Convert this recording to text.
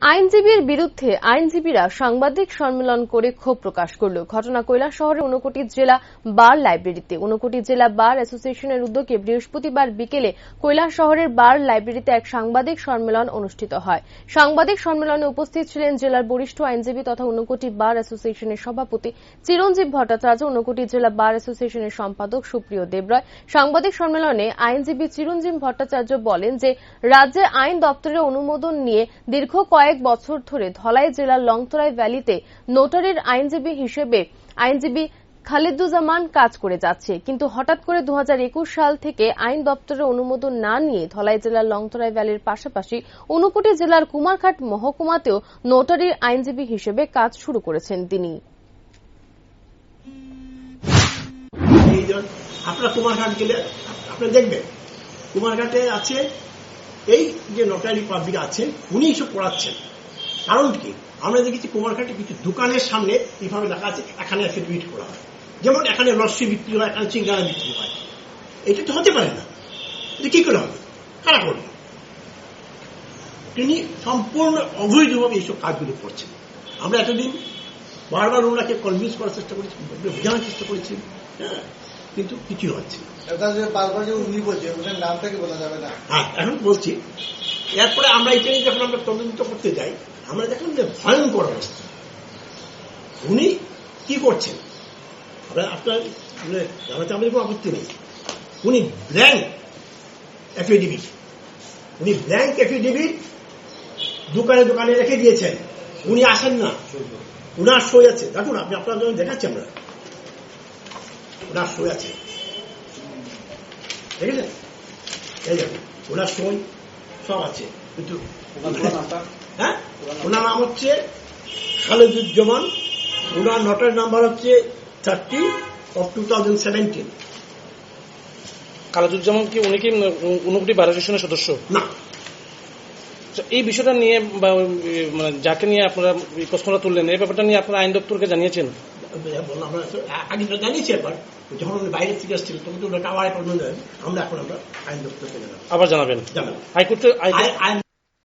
আইনজীবীর বিরুদ্ধে আইনজীবীরা সাংবাদিক সম্মেলন করে ক্ষোভ প্রকাশ করল। ঘটনা কৈলাসহরের ঊনকোটি জেলা বার লাইব্রেরিতে। ঊনকোটি জেলা বার অ্যাসোসিয়েশনের উদ্যোগে বৃহস্পতিবার বিকেলে কৈলাসহরের বার লাইব্রেরিতে এক সাংবাদিক সম্মেলন অনুষ্ঠিত হয়। সাংবাদিক সম্মেলনে উপস্থিত ছিলেন জেলার বরিষ্ঠ আইনজীবী তথা ঊনকোটি বার অ্যাসোসিয়েশনের সভাপতি চিরঞ্জীব ভট্টাচার্য, ঊনকোটি জেলা বার অ্যাসোসিয়েশনের সম্পাদক সুপ্রিয় দেবরায়। সাংবাদিক সম্মেলনে আইনজীবী চিরঞ্জীব ভট্টাচার্য বলেন যে রাজ্যে আইন দপ্তরের অনুমোদন নিয়ে দীর্ঘ কয়েক বছর ধরে ধলাই জেলার লংতরাই ভ্যালিতে নোটারির আইনজীবী হিসেবে আইনজীবী খালিদুজ্জামান কাজ করে যাচ্ছে, কিন্তু হঠাৎ করে 2021 সাল থেকে আইন দপ্তরের অনুমোদন না নিয়ে ধলাই জেলার লংতরাই ভ্যালির পাশাপাশি ঊনকোটি জেলার কুমারঘাট মহকুমাতেও নোটারির আইনজীবী হিসেবে কাজ শুরু করেছেন তিনি। আপনারা কুমারঘাট গেলে আপনারা দেখবেন কুমারঘাটে আছে এই যে নোটারি পাবলিক আছে উনি এসব পড়াচ্ছেন। কারণ কি, আমরা দেখেছি কুমারঘাটে কিছু দোকানের সামনে এইভাবে লেখা আছে এখানে এফিডেভিট করা হয়, যেমন এখানে লস্যি বিক্রি হয়, এখানে চিংড়া বিক্রি হয়। এটা তো হতে পারে না, কি করে হবে, কারা করবে? তিনি সম্পূর্ণ অবৈধভাবে এইসব কাজগুলো করছেন। আমরা এতদিন বারবার ওনাকে কনভিন্স করার চেষ্টা করেছি, বোঝানোর চেষ্টা করেছি, হ্যাঁ, কিন্তু কিছু হচ্ছে না। এখন বলছি, এরপরে আমরা এটা নিয়ে যখন আমরা তদন্ত করতে যাই আমরা দেখলাম যে ভয়ঙ্কর অবস্থা। উনি কি করছেন আপনার জানাতে আমাদের কোনো আপত্তি নেই। উনি ব্ল্যাঙ্ক এফিডেভিট দোকানে দোকানে রেখে দিয়েছেন। উনি আসেন না, উনার সই আছে, দেখুন আপনি আপনার জন্য দেখাচ্ছি, আমরা ওনার সই আছে, দেখেছেন, এই দেখুন ওনার সই সব আছে। কিন্তু হ্যাঁ, ওনার নাম হচ্ছে খালিদুজ্জামান, ওনার নোটারি নাম্বার হচ্ছে 30/2017। খালিদুজ্জামান কি উনি কি ঊনকোটি বার অ্যাসোসিয়েশনের সদস্য? না। এই বিষয়টা নিয়ে বা মানে যাকে নিয়ে আপনারা প্রশ্নটা তুললেন, এই ব্যাপারটা নিয়ে আপনারা আইন দপ্তরকে জানিয়েছেন? আমরা আগে জানিয়েছি, একবার যখন উনি বাইরে থেকে আসছিলেন তখন তো ওনাকে আবার আমরা এখন আইন দপ্তরকে আবার জানাবেন। হাইকোর্টে